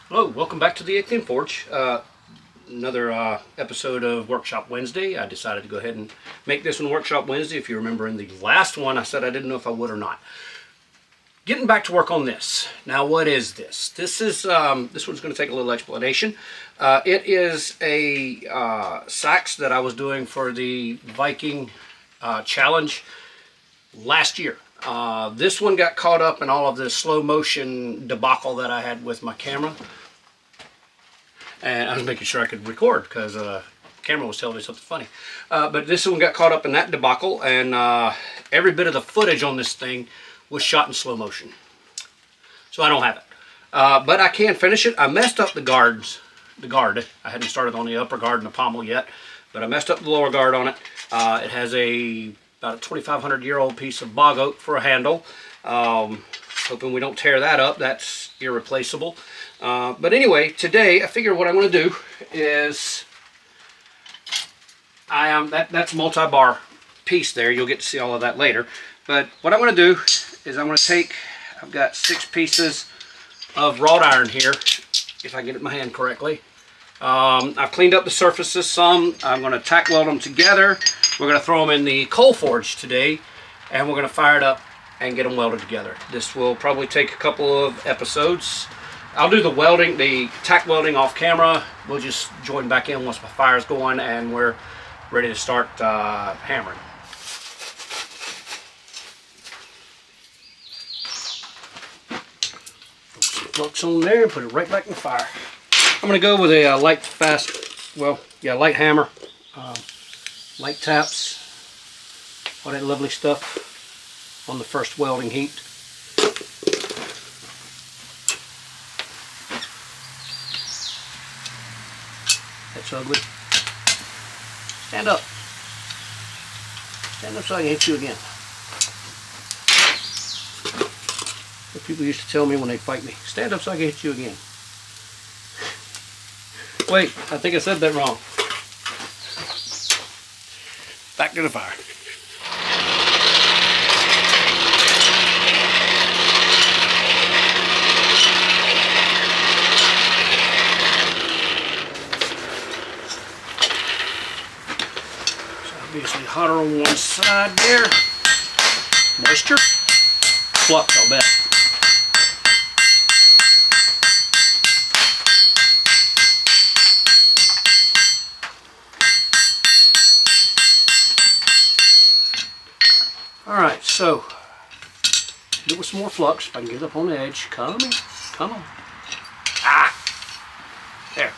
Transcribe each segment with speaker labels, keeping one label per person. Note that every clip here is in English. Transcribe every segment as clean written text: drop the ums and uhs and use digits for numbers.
Speaker 1: Hello, welcome back to the Ep3 Forge. Another episode of Workshop Wednesday. I decided to go ahead and make this one Workshop Wednesday. If you remember in the last one, I said I didn't know if I would or not. Getting back to work on this. Now, what is this? This one's going to take a little explanation. It is a Seax that I was doing for the Viking challenge last year. This one got caught up in all of the slow motion debacle that I had with my camera. And I was making sure I could record because the camera was telling me something funny. But this one got caught up in that debacle, and every bit of the footage on this thing was shot in slow motion. So I don't have it. But I can finish it. I messed up the guard. I hadn't started on the upper guard and the pommel yet, but I messed up the lower guard on it. It has about a 2,500-year-old piece of bog oak for a handle. Hoping we don't tear that up. That's irreplaceable. But anyway, today I figure what I'm going to do is that's a multi-bar piece there. You'll get to see all of that later. But what I'm going to do is I'm going to take, I've got 6 pieces of wrought iron here, if I get it in my hand correctly. I've cleaned up the surfaces some. I'm going to tack weld them together. We're going to throw them in the coal forge today, and we're going to fire it up and get them welded together. This will probably take a couple of episodes. I'll do the welding, the tack welding off camera. We'll just join back in once my fire's going and we're ready to start hammering. Put some flux on there and put it right back in the fire. I'm going to go with a light hammer, light taps, all that lovely stuff on the first welding heat. That's ugly. Stand up. Stand up so I can hit you again. What people used to tell me when they'd fight me. Stand up so I can hit you again. Wait, I think I said that wrong. Back to the fire. Obviously hotter on one side there. Moisture. Flux, I'll bet. Alright, so do it with some more flux if I can get it up on the edge. Come on. Come on. Ah! There.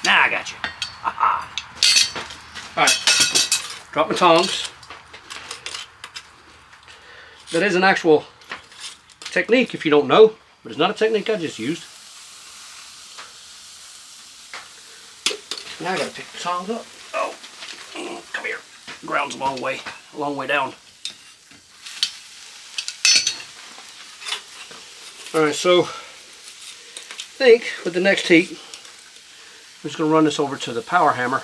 Speaker 1: Now I got you. Aha! Alright. Drop my tongs. That is an actual technique if you don't know, but it's not a technique I just used. Now I gotta pick the tongs up. Oh, come here. Ground's a long way down. Alright, so I think with the next heat, I'm just gonna run this over to the power hammer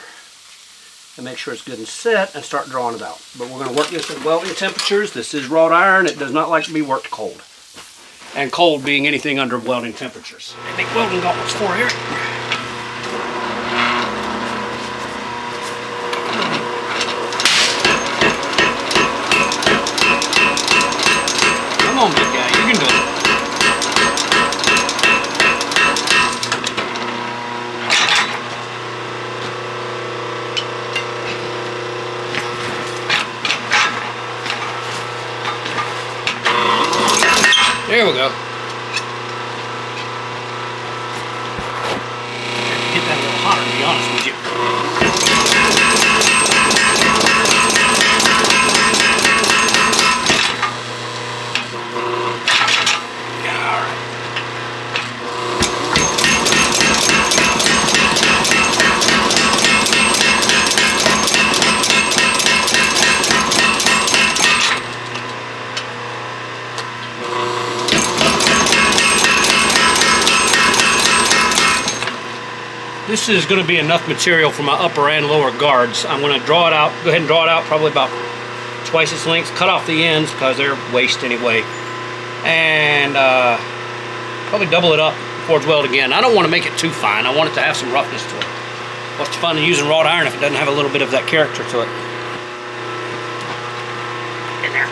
Speaker 1: and make sure it's good and set and start drawing it out. But we're going to work this at welding temperatures. This is wrought iron. It does not like to be worked cold. And cold being anything under welding temperatures. I think welding gauntlets for here. Come on, big guy. You can do it. There we go. Get that a little hotter, to be honest with you. Yeah, all right. This is going to be enough material for my upper and lower guards. I'm going to draw it out, go ahead and draw it out probably about twice its length, cut off the ends because they're waste anyway, and probably double it up forge weld again. I don't want to make it too fine. I want it to have some roughness to it. What's the fun of using wrought iron if it doesn't have a little bit of that character to it? In there.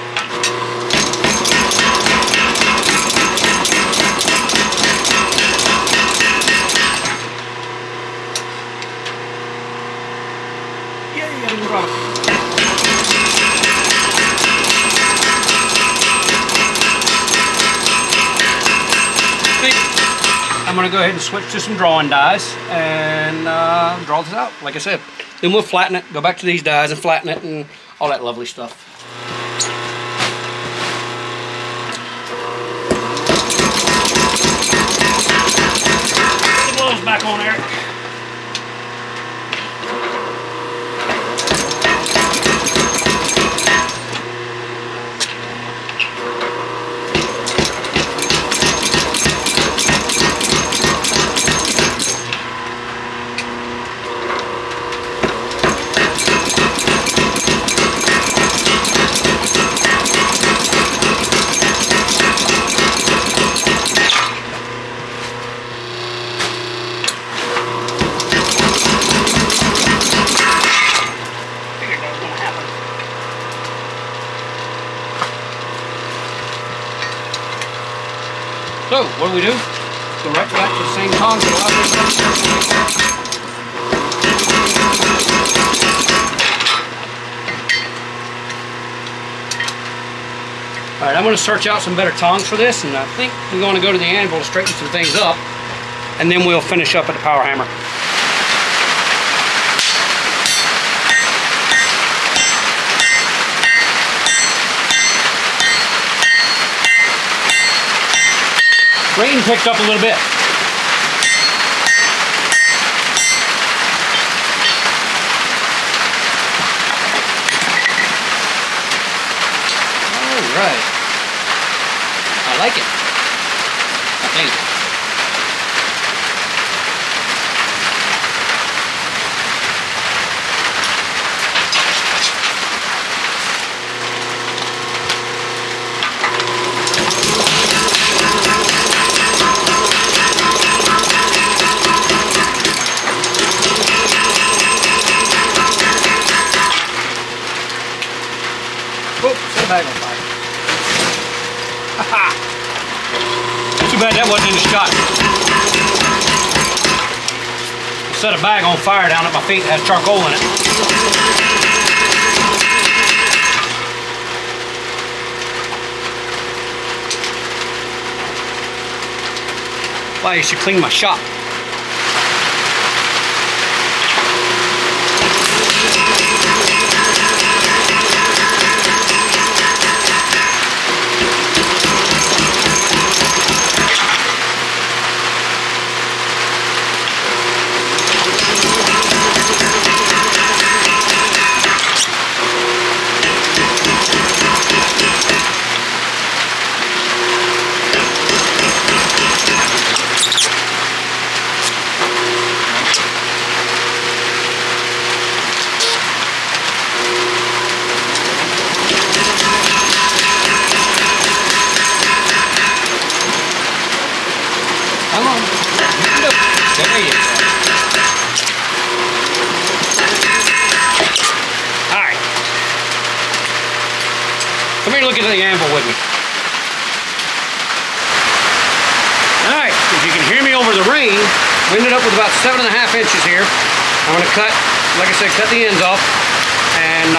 Speaker 1: Yeah, you gotta move on. I'm going to go ahead and switch to some drawing dies and draw this out, like I said. Then we'll flatten it, go back to these dies and flatten it and all that lovely stuff. Put the gloves back on, Eric. So, what do? Go right back to the same tongs that Alright, I'm going to search out some better tongs for this, and I think we're going to go to the anvil to straighten some things up, and then we'll finish up at the power hammer. Rain picked up a little bit. All right. I like it. I think. Bag on fire. Haha! Too bad that wasn't in the shot. I set a bag on fire down at my feet that has charcoal in it. Why, you should clean my shop. Come here and look at the anvil with me. Alright, if you can hear me over the rain, we ended up with about 7.5 inches here. I'm going to cut, like I said, cut the ends off. And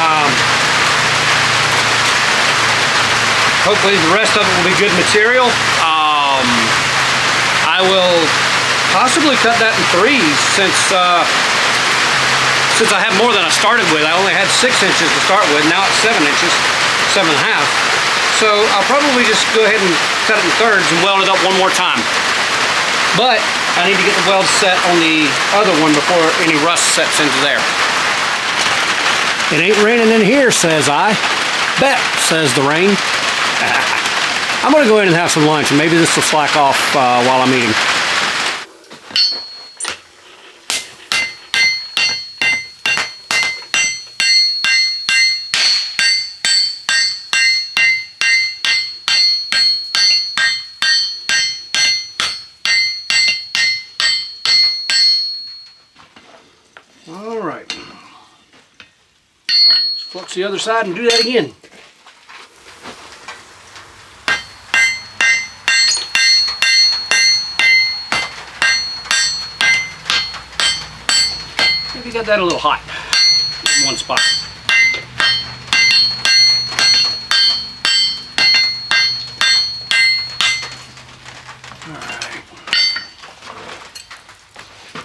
Speaker 1: hopefully the rest of it will be good material. I will possibly cut that in 3s since I have more than I started with. I only had 6 inches to start with. Now it's 7 inches. 7.5. So I'll probably just go ahead and cut it in 3rds and weld it up one more time. But I need to get the weld set on the other one before any rust sets into there. It ain't raining in here, says I. Bet, says the rain. I'm going to go in and have some lunch, and maybe this will slack off while I'm eating. All right. Let's flux the other side and do that again. Maybe got that a little hot in one spot.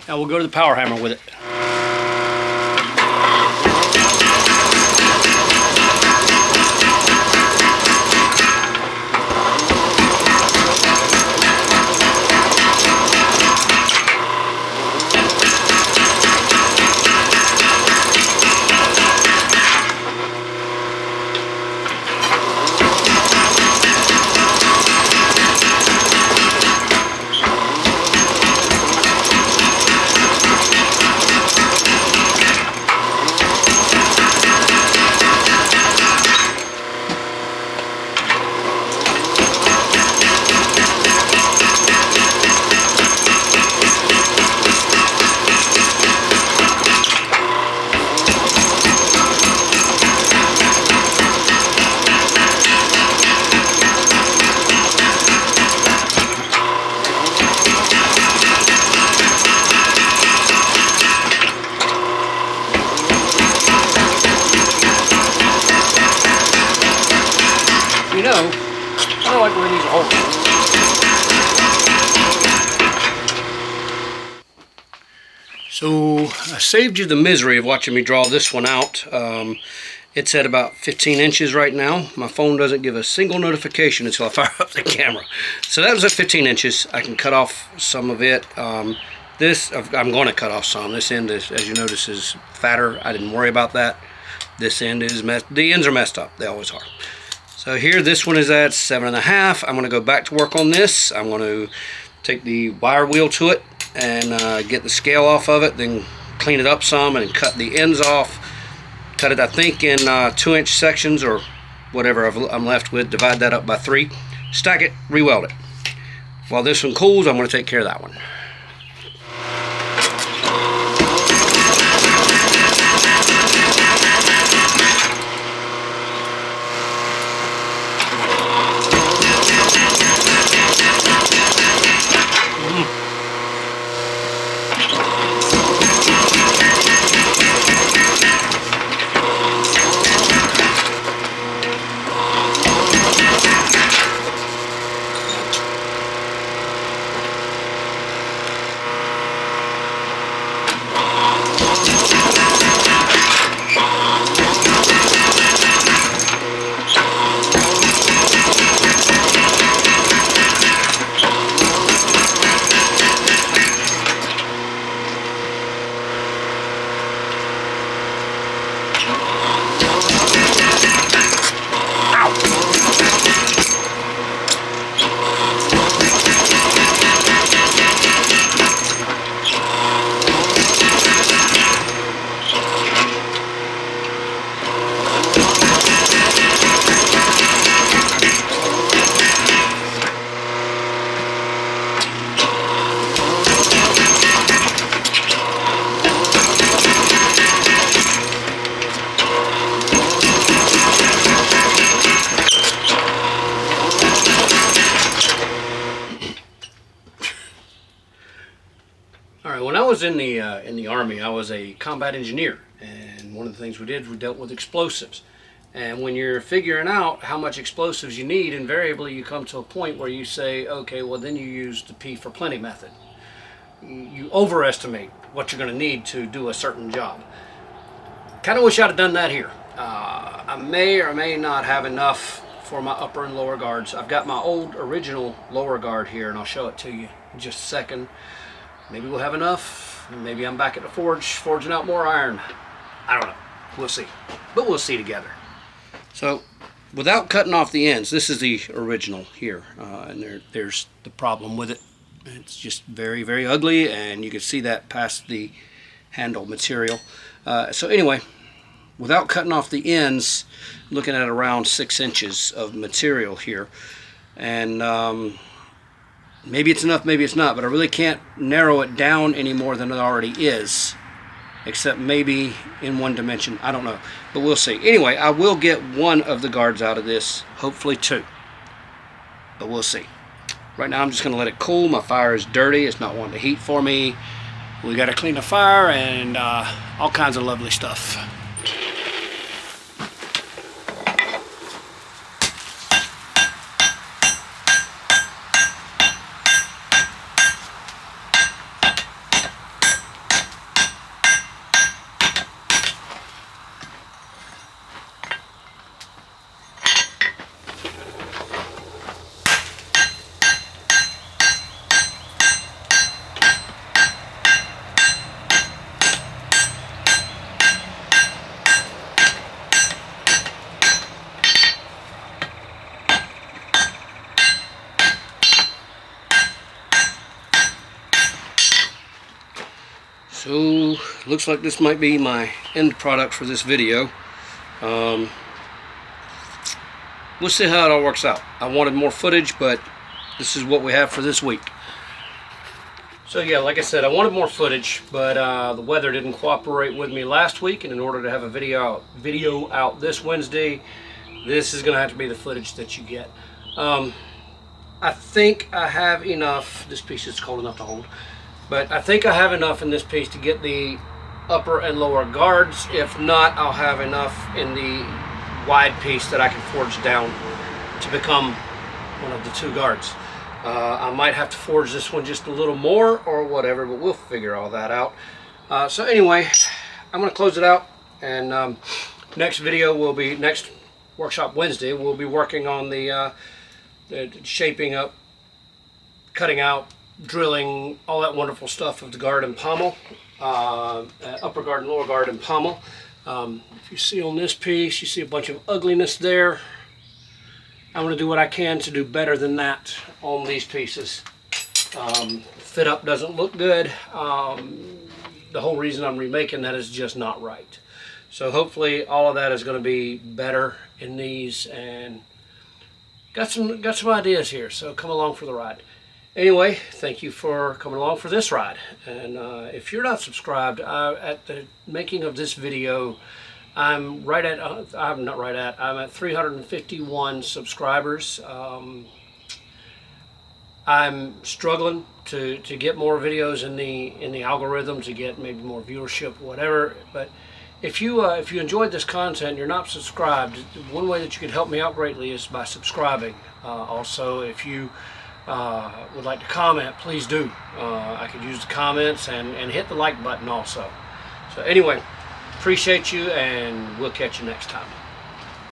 Speaker 1: Now we'll go to the power hammer with it. You know, I don't like where these are holding. So I saved you the misery of watching me draw this one out. It's at about 15 inches right now. My phone doesn't give a single notification until I fire up the camera. So that was at 15 inches. I can cut off some of it. This, I'm going to cut off some. This end, is, as you notice, is fatter. I didn't worry about that. This end is the ends are messed up. They always are. So here, this one is at 7.5. I'm going to go back to work on this. I'm going to take the wire wheel to it and get the scale off of it, then clean it up some and cut the ends off. Cut it, I think, in 2-inch sections or whatever I'm left with. Divide that up by 3. Stack it, re-weld it. While this one cools, I'm going to take care of that one. When I was in the Army, I was a combat engineer, and one of the things we did, we dealt with explosives. And when you're figuring out how much explosives you need, invariably you come to a point where you say, okay, well then you use the P for plenty method. You overestimate what you're going to need to do a certain job. Kind of wish I'd have done that here. I may or may not have enough for my upper and lower guards. I've got my old original lower guard here, and I'll show it to you in just a second. Maybe we'll have enough. Maybe I'm back at the forge forging out more iron. I don't know. We'll see. But we'll see together. So, without cutting off the ends, this is the original here. And there's the problem with it. It's just very, very ugly, and you can see that past the handle material. So anyway, without cutting off the ends, looking at around 6 inches of material here. And maybe it's enough, maybe it's not, but I really can't narrow it down any more than it already is. except maybe in one dimension. I don't know, but we'll see. Anyway, I will get one of the guards out of this, hopefully two, but we'll see. Right now I'm just going to let it cool. My fire is dirty. It's not wanting to heat for me. We got to clean the fire and all kinds of lovely stuff. So, looks like this might be my end product for this video. We'll see how it all works out. I wanted more footage, but this is what we have for this week. So yeah, like I said, I wanted more footage, but the weather didn't cooperate with me last week, and in order to have a video out this Wednesday, this is going to have to be the footage that you get. I think I have enough. This piece is cold enough to hold. But I think I have enough in this piece to get the upper and lower guards. If not, I'll have enough in the wide piece that I can forge down to become one of the two guards. I might have to forge this one just a little more or whatever, but we'll figure all that out. So anyway, I'm going to close it out, and next video will be, next workshop Wednesday, we'll be working on the shaping up, cutting out, drilling, all that wonderful stuff of the guard and pommel, upper guard and lower guard and pommel. If you see on this piece, you see a bunch of ugliness there. I'm going to do what I can to do better than that on these pieces. Fit up doesn't look good. The whole reason I'm remaking that is just not right. So hopefully all of that is going to be better in these, and got some ideas here, so come along for the ride. Anyway, thank you for coming along for this ride. And if you're not subscribed, at the making of this video, I'm at 351 subscribers. I'm struggling to get more videos in the algorithm, to get maybe more viewership, whatever. But if you enjoyed this content and you're not subscribed, one way that you could help me out greatly is by subscribing. Also, if you would like to comment, please do. I could use the comments, and hit the like button also. So anyway, appreciate you, and we'll catch you next time.